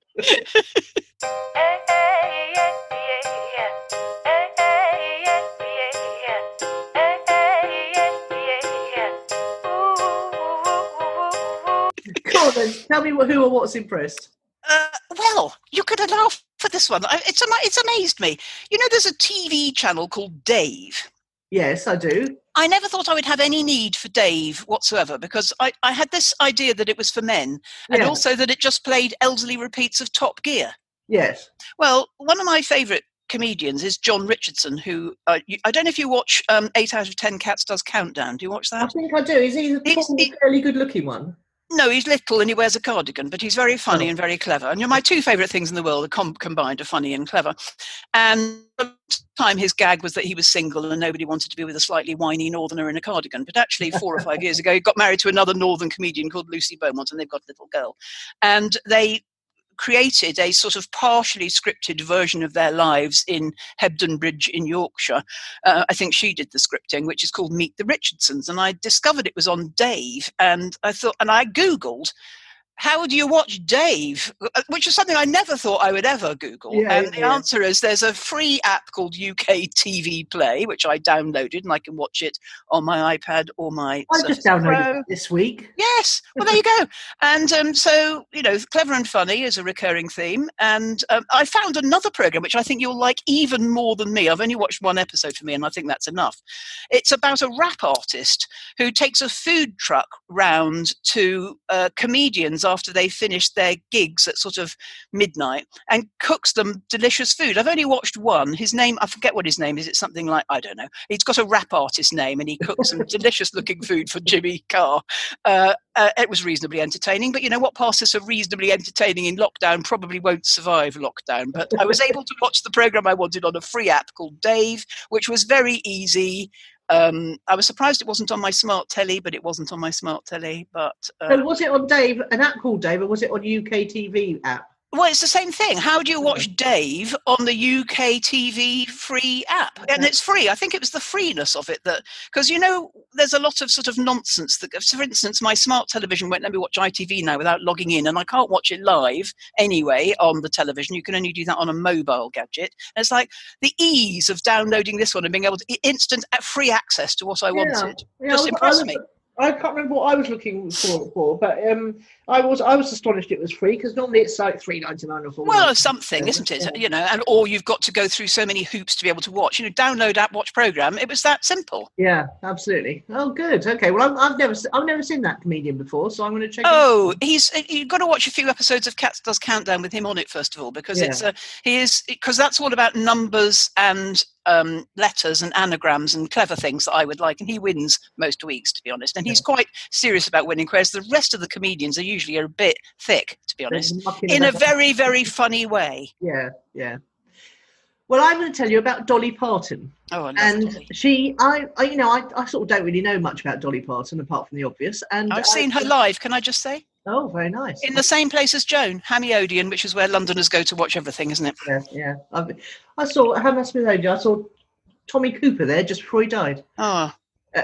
Come on then, tell me who or what's impressed. Well, you could laugh for this one. It's amazed me. There's a TV channel called Dave. Yes, I do. I never thought I would have any need for Dave whatsoever because I had this idea that it was for men and also that it just played elderly repeats of Top Gear. Yes. Well, one of my favourite comedians is John Richardson, who I don't know if you watch 8 out of 10 Cats Does Countdown. Do you watch that? I think I do. Is he the fairly good-looking one? No, he's little and he wears a cardigan, but he's very funny and very clever. And my two favourite things in the world are combined are funny and clever. And at the time, his gag was that he was single and nobody wanted to be with a slightly whiny northerner in a cardigan. But actually, 4 or 5 years ago, he got married to another northern comedian called Lucy Beaumont, and they've got a little girl. And they created a sort of partially scripted version of their lives in Hebden Bridge in Yorkshire. I think she did the scripting, which is called Meet the Richardsons. And I discovered it was on Dave. And I Googled, how do you watch Dave? Which is something I never thought I would ever Google. The answer is there's a free app called UK TV Play, which I downloaded, and I can watch it on my iPad or my I just downloaded it this week. Yes. Well, there you go. And so, clever and funny is a recurring theme. And I found another program, which I think you'll like even more than me. I've only watched one episode for me, and I think that's enough. It's about a rap artist who takes a food truck round to comedians after they finished their gigs at sort of midnight and cooks them delicious food. I've only watched one. His name, I forget what his name is. It's something like, I don't know. He's got a rap artist name and he cooks some delicious looking food for Jimmy Carr. It was reasonably entertaining, but what passes for reasonably entertaining in lockdown probably won't survive lockdown. But I was able to watch the program I wanted on a free app called Dave, which was very easy. I was surprised it wasn't on my smart telly, but it wasn't on my smart telly. But so was it on Dave, an app called Dave, or was it on UK TV app? Well, it's the same thing. How do you watch Dave on the UK TV free app? And it's free. I think it was the freeness of it that, because, there's a lot of sort of nonsense that, for instance, my smart television won't let me watch ITV now without logging in, and I can't watch it live anyway on the television. You can only do that on a mobile gadget. And it's like the ease of downloading this one and being able to instant free access to what I wanted. Just impressed me. I can't remember what I was looking for, but I was astonished it was free, because normally it's like $3.99 or $4. Well, something, isn't it? And or you've got to go through so many hoops to be able to watch. Download app, watch program. It was that simple. Yeah, absolutely. Oh, good. Okay. Well, I've never seen that comedian before, so I'm going to check. Oh, you've got to watch a few episodes of Cats Does Countdown with him on it first of all, because because that's all about numbers and letters and anagrams and clever things that I would like, and he wins most weeks, to be honest, and he's quite serious about winning, whereas the rest of the comedians are usually a bit thick, to be honest, in a very, very funny way. Yeah. Well, I'm going to tell you about Dolly Parton. Oh, I love and Dolly. I sort of don't really know much about Dolly Parton apart from the obvious, and I've seen her live, can I just say? Oh, very nice. In the same place as Joan, Hammy Odeon, which is where Londoners go to watch everything, isn't it? Yeah. I saw Hammersmith Odeon. I saw Tommy Cooper there just before he died. Oh.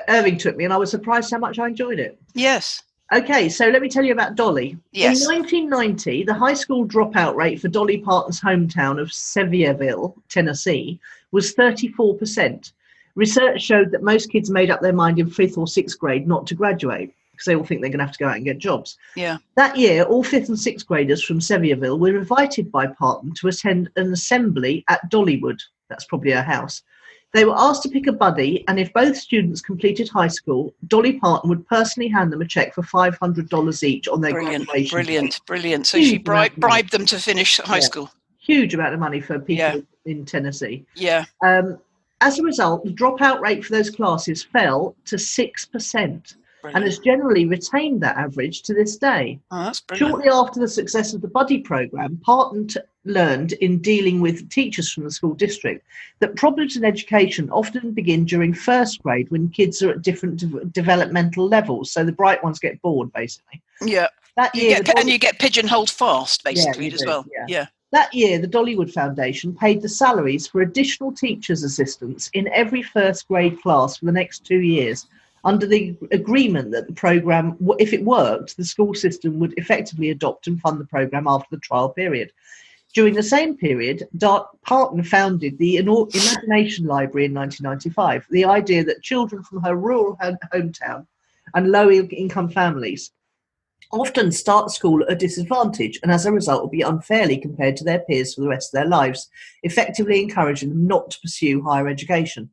Irving took me, and I was surprised how much I enjoyed it. Yes. Okay, so let me tell you about Dolly. Yes. In 1990, the high school dropout rate for Dolly Parton's hometown of Sevierville, Tennessee, was 34%. Research showed that most kids made up their mind in 5th or 6th grade not to graduate, because they all think they're going to have to go out and get jobs. Yeah. That year, all 5th and 6th graders from Sevierville were invited by Parton to attend an assembly at Dollywood. That's probably her house. They were asked to pick a buddy, and if both students completed high school, Dolly Parton would personally hand them a cheque for $500 each on their graduation. Brilliant. So she bribed them to finish high school. Huge amount of money for people in Tennessee. Yeah. As a result, the dropout rate for those classes fell to 6%. Brilliant. And has generally retained that average to this day. Oh, that's brilliant. Shortly after the success of the Buddy programme, Parton learned in dealing with teachers from the school district that problems in education often begin during 1st grade when kids are at different developmental levels. So the bright ones get bored, basically. Yeah. You get pigeonholed fast, basically, as well. Yeah. That year, the Dollywood Foundation paid the salaries for additional teachers' assistants in every 1st grade class for the next 2 years, under the agreement that the programme, if it worked, the school system would effectively adopt and fund the programme after the trial period. During the same period, Parton founded the Imagination Library in 1995, the idea that children from her rural hometown and low-income families often start school at a disadvantage and as a result will be unfairly compared to their peers for the rest of their lives, effectively encouraging them not to pursue higher education.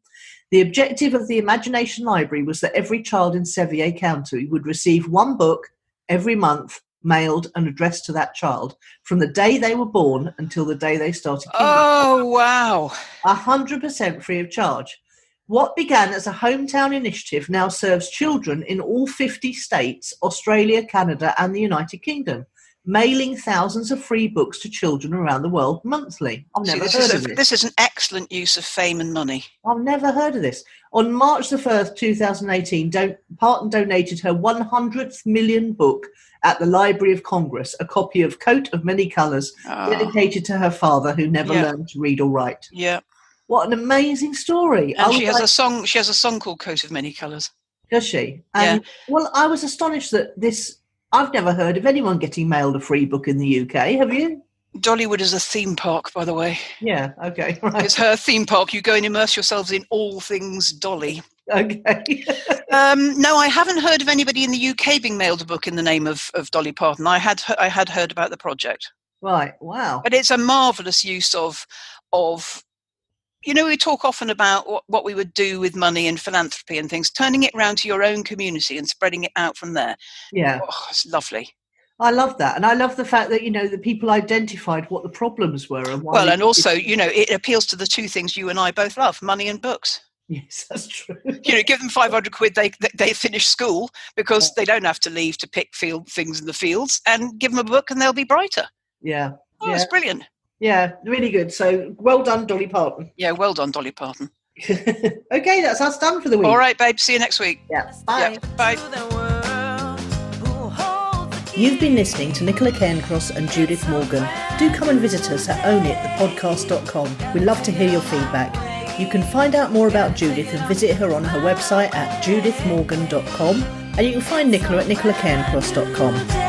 The objective of the Imagination Library was that every child in Sevier County would receive one book every month, mailed and addressed to that child, from the day they were born until the day they started kindergarten. Oh, wow. 100% free of charge. What began as a hometown initiative now serves children in all 50 states, Australia, Canada, and the United Kingdom, mailing thousands of free books to children around the world monthly. I've never heard of this. This is an excellent use of fame and money. I've never heard of this. On March the 1st, 2018, Parton donated her 100th million book at the Library of Congress, a copy of Coat of Many Colours, dedicated to her father, who never learned to read or write. Yeah. What an amazing story. And she has a song called Coat of Many Colours. Does she? And, well, I was astonished that I've never heard of anyone getting mailed a free book in the UK. Have you? Dollywood is a theme park, by the way. Yeah, okay. Right. It's her theme park. You go and immerse yourselves in all things Dolly. Okay. No, I haven't heard of anybody in the UK being mailed a book in the name of Dolly Parton. I had heard about the project. Right, wow. But it's a marvellous use of we talk often about what we would do with money and philanthropy and things, turning it around to your own community and spreading it out from there. Yeah. Oh, it's lovely. I love that. And I love the fact that, the people identified what the problems were. And why it appeals to the two things you and I both love, money and books. Yes, that's true. Give them 500 quid, they finish school because they don't have to leave to pick things in the fields, and give them a book and they'll be brighter. Yeah. Oh, it's brilliant. Yeah, really good. So well done, Dolly Parton. Yeah, well done, Dolly Parton. Okay, that's us done for the week. All right, babe. See you next week. Yeah. Bye. Yeah, bye. You've been listening to Nicola Cairncross and Judith Morgan. Do come and visit us at ownitthepodcast.com. We love to hear your feedback. You can find out more about Judith and visit her on her website at judithmorgan.com, and you can find Nicola at nicolacairncross.com.